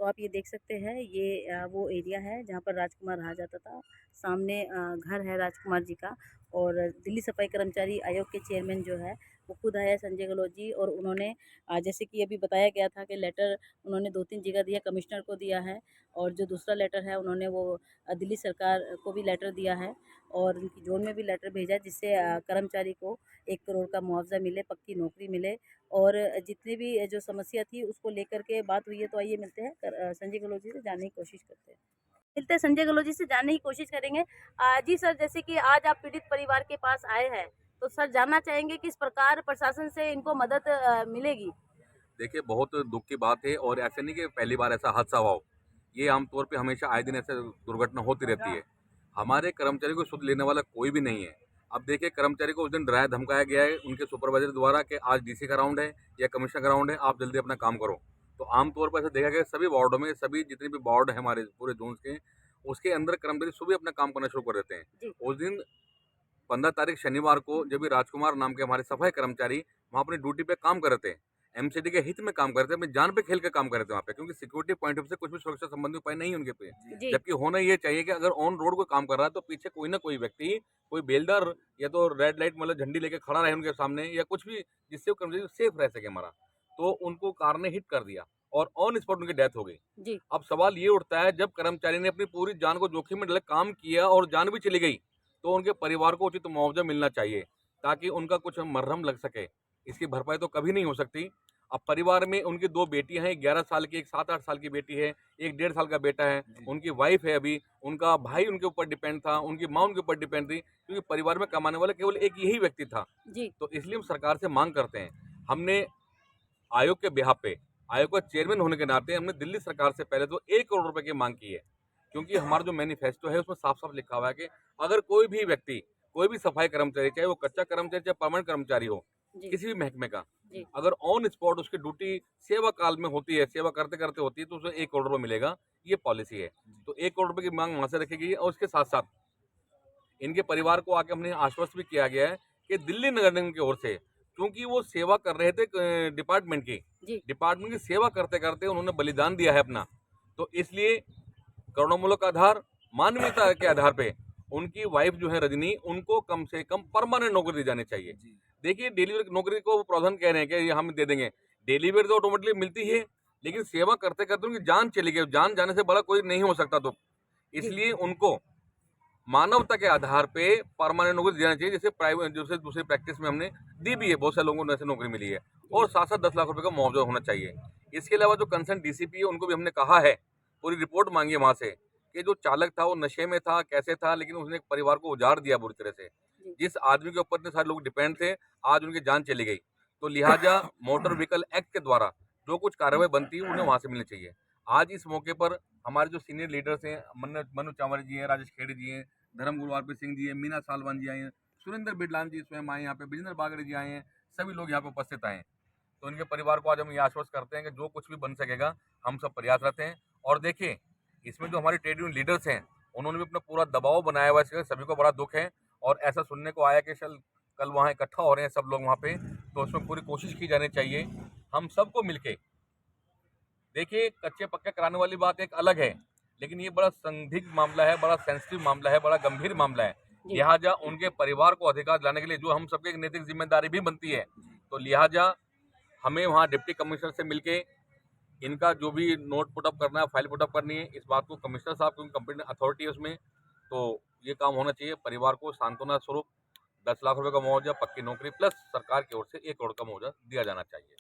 आप ये देख सकते हैं ये वो एरिया है जहाँ पर राजकुमार रहा जाता था। सामने घर है राजकुमार जी का और दिल्ली सफाई कर्मचारी आयोग के चेयरमैन जो है वो खुद आए हैं संजय गहलोत जी और उन्होंने जैसे कि अभी बताया गया था कि लेटर उन्होंने 2-3 जगह दिया, कमिश्नर को दिया है और जो दूसरा लेटर है उन्होंने वो दिल्ली सरकार को भी लेटर दिया है और उनकी जोन में भी लेटर भेजा है जिससे कर्मचारी को 1 करोड़ का मुआवज़ा मिले, पक्की नौकरी मिले और जितनी भी जो समस्या थी उसको लेकर के बात हुई है। तो आइए मिलते हैं संजय गहलोत जी से जानने की कोशिश करते हैं। मिलते हैं संजय गहलोत जी से जानने की कोशिश करेंगे। जी सर, जैसे कि आज आप पीड़ित परिवार के पास आए हैं, तो सर जानना चाहेंगे किस प्रकार प्रशासन से इनको मदद मिलेगी? देखिए, बहुत दुःख की बात है और ऐसे नहीं कि पहली बार ऐसा हादसा हुआ हो। ये आमतौर पे हमेशा आए दिन ऐसे दुर्घटना होती रहती है। हमारे कर्मचारी को शुद्ध लेने वाला कोई भी नहीं है। अब देखिए, कर्मचारी को उस दिन डराया धमकाया गया है उनके सुपरवाइज़र द्वारा कि आज डीसी का राउंड है या कमिश्नर का राउंड है, आप जल्दी अपना काम करो। तो आमतौर पर ऐसा देखा गया सभी वार्डों में, सभी जितने भी वार्ड हैं हमारे पूरे ज़ोन्स के, उसके अंदर कर्मचारी सुबह अपना काम करना शुरू कर देते हैं। जी, उस दिन 15 तारीख शनिवार को जब भी राजकुमार नाम के हमारे सफाई कर्मचारी वहाँ अपनी ड्यूटी पे काम कर रहे थे, एमसीडी के हित में काम कर रहे थे, अपनी जान पे खेल के काम कर रहे थे वहाँ पे, क्योंकि सिक्योरिटी पॉइंट ऑफ से कुछ भी सुरक्षा संबंधी उपाय नहीं है उनके पे। जी, जबकि होना ये चाहिए कि अगर ऑन रोड कोई काम कर रहा है तो पीछे कोई ना कोई व्यक्ति, कोई बेलदार या तो रेड लाइट मतलब झंडी लेके खड़ा रहे उनके सामने या कुछ भी, जिससे वो कर्मचारी सेफ रह सके हमारा। तो उनको कार ने हिट कर दिया और ऑन स्पॉट उनकी डेथ हो गई। जी, अब सवाल ये उठता है, जब कर्मचारी ने अपनी पूरी जान को जोखिम में डाल काम किया और जान भी चली गई, तो उनके परिवार को उचित मुआवजा मिलना चाहिए ताकि उनका कुछ मरहम लग सके। इसकी भरपाई तो कभी नहीं हो सकती। अब परिवार में उनकी 2 बेटियां हैं, 11 साल की, एक 7-8 साल की बेटी है, एक 1.5 साल का बेटा है, उनकी वाइफ है अभी, उनका भाई उनके ऊपर डिपेंड था, उनकी माँ उनके ऊपर डिपेंड थी, क्योंकि परिवार में कमाने वाला केवल एक यही व्यक्ति था। जी, तो इसलिए हम सरकार से मांग करते हैं, हमने आयोग के बिहाफ पे, आयोग का चेयरमैन होने के नाते हमने दिल्ली सरकार से पहले तो 1 करोड़ रुपए की मांग की है। क्योंकि हमारा जो मैनिफेस्टो है उसमें साफ-साफ लिखा हुआ है कि अगर कोई भी व्यक्ति, कोई भी सफाई कर्मचारी, चाहे वो कच्चा कर्मचारी, चाहे परमानेंट कर्मचारी हो, जी, किसी भी महकमे का, जी, अगर ऑन स्पॉट उसकी ड्यूटी सेवा काल में होती है, सेवा करते-करते होती है, तो उसे 1 करोड़ रुपए मिलेगा, ये पॉलिसी है। तो 1 करोड़ रुपए की मांग वहाँ से रखी गई है और उसके साथ-साथ इनके परिवार को आके हमने आश्वस्त भी किया गया है कि दिल्ली नगर निगम की ओर से, क्योंकि वो सेवा कर रहे थे जी, डिपार्टमेंट की सेवा करते-करते उन्होंने बलिदान दिया है अपना। तो इसलिए करुणामूलक आधार, मानवीयता के आधार पे उनकी वाइफ जो है रजनी, उनको कम से कम परमानेंट नौकरी दी जानी चाहिए। देखिए, डेली वेयर नौकरी को वो प्रावधान कह रहे हैं कि ये हम दे देंगे। डेली वेयर तो ऑटोमेटिकली मिलती है, लेकिन सेवा करते-करते उनकी जान चली गई। जान जाने से बड़ा कोई नहीं हो सकता तो। जी, इसलिए उनको मानवता के आधार पे परमानेंट नौकरी देना चाहिए, जैसे प्राइवेट जैसे दूसरी प्रैक्टिस में हमने दी भी है, बहुत सारे लोगों को ऐसे नौकरी मिली है जी, और साथ साथ 10 लाख रुपए का मुआवजा होना चाहिए। इसके अलावा जो कंसर्न डीसीपी है उनको भी हमने कहा है, पूरी रिपोर्ट मांगी है वहां से कि जो चालक था वो नशे में था, कैसे था, लेकिन उसने एक परिवार को उजाड़ दिया बुरी तरह से। जी, जिस आदमी के ऊपर इतने सारे लोग डिपेंड थे, आज उनकी जान चली गई। तो लिहाजा मोटर व्हीकल एक्ट के द्वारा जो कुछ कार्रवाई बनती है उन्हें वहां से मिलनी चाहिए। आज इस मौके पर हमारे जो सीनियर लीडर्स हैं, मनु चावल जी हैं, राजेश खेड़ी जी हैं, धर्म गुरवार सिंह जी हैं, मीना सालवान जी आए हैं, सुरेंद्र बिडलान जी स्वयं आए, यहाँ पे बिजेंद्र बागड़े जी आए हैं, सभी लोग यहाँ पे उपस्थित आए हैं। तो इनके परिवार को आज हम ये आश्वस्त करते हैं कि जो कुछ भी बन सकेगा हम सब प्रयासरत हैं। और देखिए, इसमें जो हमारे ट्रेड यूनियन लीडर्स हैं उन्होंने भी अपना पूरा दबाव बनाया हुआ है, इसलिए सभी को बड़ा दुख है और ऐसा सुनने को आया कि कल वहाँ इकट्ठा हो रहे हैं सब लोग वहाँ पे, तो उसमें पूरी कोशिश की जानी चाहिए हम सबको मिलके। देखिए, कच्चे पक्के कराने वाली बात एक अलग है, लेकिन ये बड़ा संदिग्ध मामला है, बड़ा सेंसिटिव मामला है, बड़ा गंभीर मामला है। जी, लिहाजा उनके परिवार को अधिकार दिलाने के लिए जो हम सबकी एक नैतिक जिम्मेदारी भी बनती है, तो लिहाजा हमें वहाँ डिप्टी कमिश्नर से मिलके इनका जो भी नोट पुट अप करना है, फाइल पुट अप करनी है, इस बात को कमिश्नर साहब, क्योंकि कंप्लीट अथॉरिटी है उसमें, तो ये काम होना चाहिए। परिवार को सांत्वना स्वरूप 10 लाख रुपए का मुआवजा, पक्की नौकरी प्लस सरकार की ओर से 1 करोड़ का मुआवजा दिया जाना चाहिए।